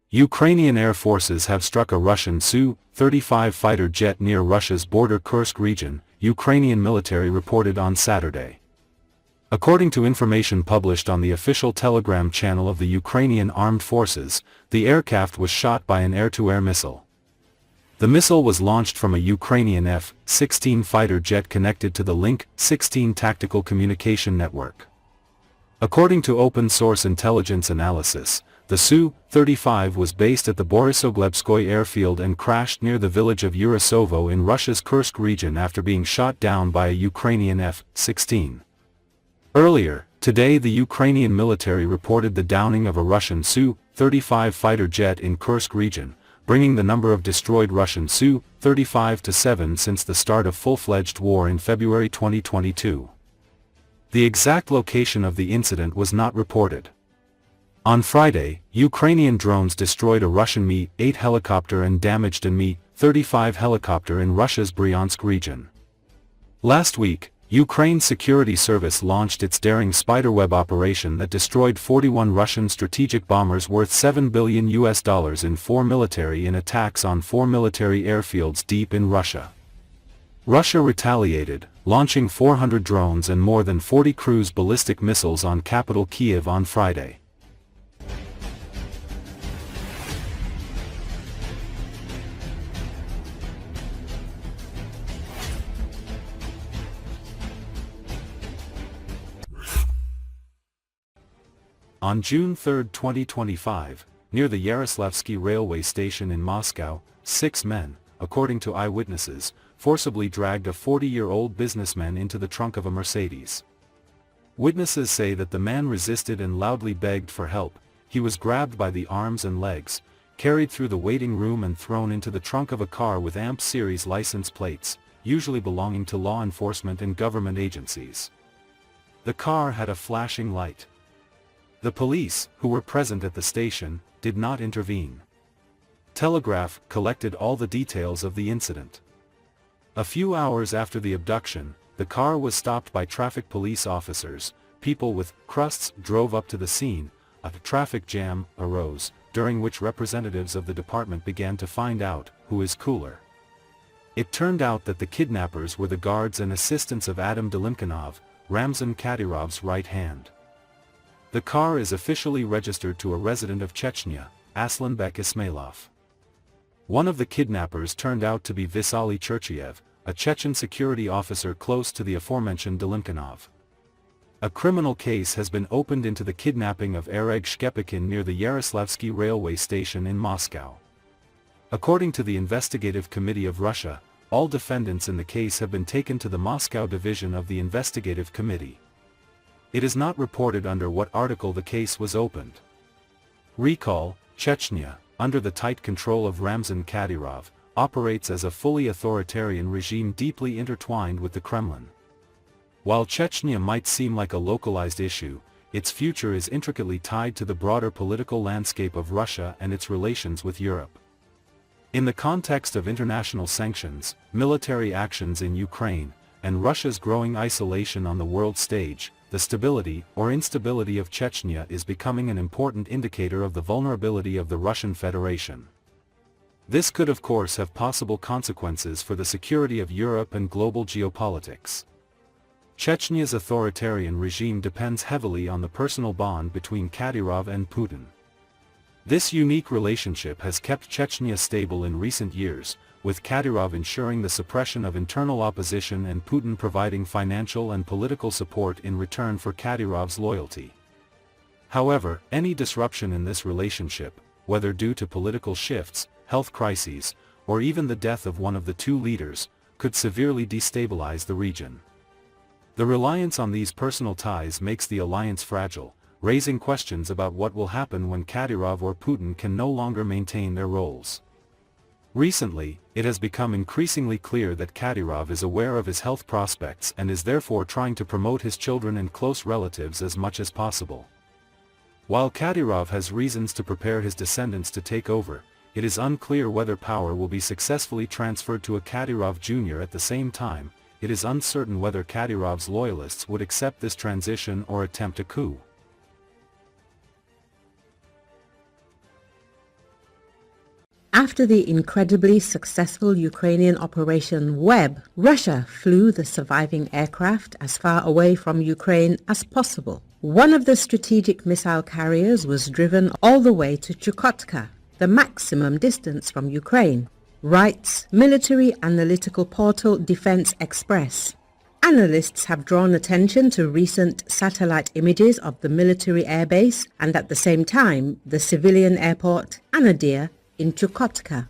Ukrainian air forces have struck a Russian Su-35 fighter jet near Russia's border Kursk region, Ukrainian military reported on Saturday. According to information published on the official Telegram channel of the Ukrainian Armed Forces, the aircraft was shot by an air-to-air missile. The missile was launched from a Ukrainian F-16 fighter jet connected to the Link 16 tactical communication network. According to open-source intelligence analysis, the Su-35 was based at the Borysoglebskoye airfield and crashed near the village of Urasovo in Russia's Kursk region after being shot down by a Ukrainian F-16. Earlier, today the Ukrainian military reported the downing of a Russian Su-35 fighter jet in Kursk region, bringing the number of destroyed Russian Su-35 to 7 since the start of full-fledged war in February 2022. The exact location of the incident was not reported. On Friday, Ukrainian drones destroyed a Russian Mi-8 helicopter and damaged a Mi-35 helicopter in Russia's Bryansk region. Last week, Ukraine's security service launched its daring spiderweb operation that destroyed 41 Russian strategic bombers worth $7 billion in 4 military attacks on 4 military airfields deep in Russia. Russia retaliated, launching 400 drones and more than 40 cruise ballistic missiles on capital Kiev on Friday. On June 3, 2025, near the Yaroslavsky railway station in Moscow, 6 men, according to eyewitnesses, forcibly dragged a 40-year-old businessman into the trunk of a Mercedes. Witnesses say that the man resisted and loudly begged for help. He was grabbed by the arms and legs, carried through the waiting room and thrown into the trunk of a car with AMP series license plates, usually belonging to law enforcement and government agencies. The car had a flashing light. The police, who were present at the station, did not intervene. Telegraph collected all the details of the incident. A few hours after the abduction, the car was stopped by traffic police officers. People with crusts drove up to the scene. A traffic jam arose, during which representatives of the department began to find out who is cooler. It turned out that the kidnappers were the guards and assistants of Adam Delimkanov, Ramzan Kadyrov's right hand. The car is officially registered to a resident of Chechnya, Aslanbek Ismailov. One of the kidnappers turned out to be Vitaly Cherchayev, a Chechen security officer close to the aforementioned Delimkanov. A criminal case has been opened into the kidnapping of Oleg Shchepikin near the Yaroslavsky railway station in Moscow. According to the Investigative Committee of Russia, all defendants in the case have been taken to the Moscow division of the Investigative Committee. It is not reported under what article the case was opened. Recall, Chechnya, under the tight control of Ramzan Kadyrov, operates as a fully authoritarian regime deeply intertwined with the Kremlin. While Chechnya might seem like a localized issue, its future is intricately tied to the broader political landscape of Russia and its relations with Europe. In the context of international sanctions, military actions in Ukraine, and Russia's growing isolation on the world stage, the stability or instability of Chechnya is becoming an important indicator of the vulnerability of the Russian Federation. This could of course have possible consequences for the security of Europe and global geopolitics. Chechnya's authoritarian regime depends heavily on the personal bond between Kadyrov and Putin. This unique relationship has kept Chechnya stable in recent years, with Kadyrov ensuring the suppression of internal opposition and Putin providing financial and political support in return for Kadyrov's loyalty. However, any disruption in this relationship, whether due to political shifts, health crises, or even the death of one of the two leaders, could severely destabilize the region. The reliance on these personal ties makes the alliance fragile, raising questions about what will happen when Kadyrov or Putin can no longer maintain their roles. Recently, it has become increasingly clear that Kadyrov is aware of his health prospects and is therefore trying to promote his children and close relatives as much as possible. While Kadyrov has reasons to prepare his descendants to take over, it is unclear whether power will be successfully transferred to a Kadyrov Jr. At the same time, it is uncertain whether Kadyrov's loyalists would accept this transition or attempt a coup. After the incredibly successful Ukrainian Operation Web, Russia flew the surviving aircraft as far away from Ukraine as possible. One of the strategic missile carriers was driven all the way to Chukotka, the maximum distance from Ukraine, writes military analytical portal Defense Express. Analysts have drawn attention to recent satellite images of the military airbase and at the same time the civilian airport Anadyr in Chukotka.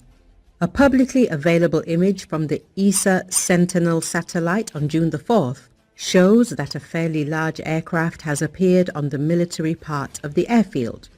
A publicly available image from the ESA Sentinel satellite on June the 4th shows that a fairly large aircraft has appeared on the military part of the airfield.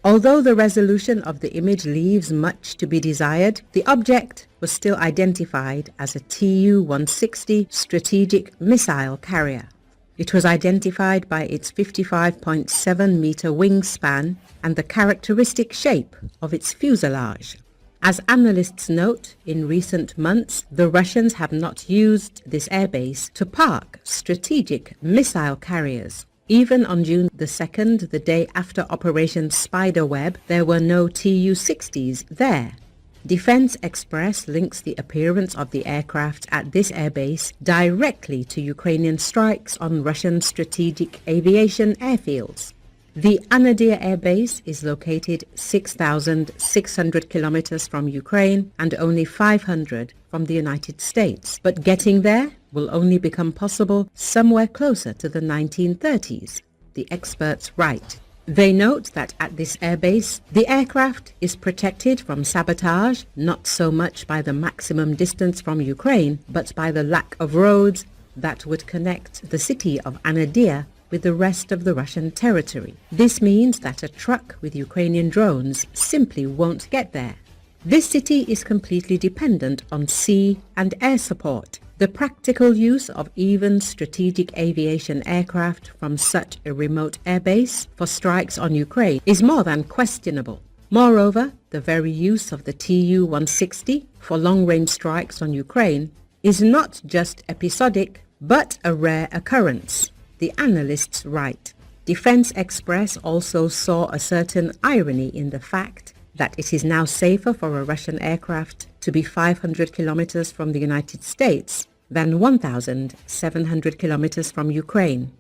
Although the resolution of the image leaves much to be desired, the object was still identified as a Tu-160 strategic missile carrier. It was identified by its 55.7-meter wingspan and the characteristic shape of its fuselage. As analysts note, in recent months, the Russians have not used this airbase to park strategic missile carriers. Even on June the 2nd, the day after Operation Spiderweb, there were no Tu-60s there. Defense Express links the appearance of the aircraft at this airbase directly to Ukrainian strikes on Russian strategic aviation airfields. The Anadyr airbase is located 6,600 kilometers from Ukraine and only 500 from the United States, but getting there will only become possible somewhere closer to the 1930s, the experts write. They note that at this airbase, the aircraft is protected from sabotage not so much by the maximum distance from Ukraine, but by the lack of roads that would connect the city of Anadyr with the rest of the Russian territory. This means that a truck with Ukrainian drones simply won't get there. This city is completely dependent on sea and air support. The practical use of even strategic aviation aircraft from such a remote airbase for strikes on Ukraine is more than questionable. Moreover, the very use of the Tu-160 for long-range strikes on Ukraine is not just episodic, but a rare occurrence, the analysts write. Defense Express also saw a certain irony in the fact that it is now safer for a Russian aircraft to be 500 kilometers from the United States than 1,700 kilometers from Ukraine.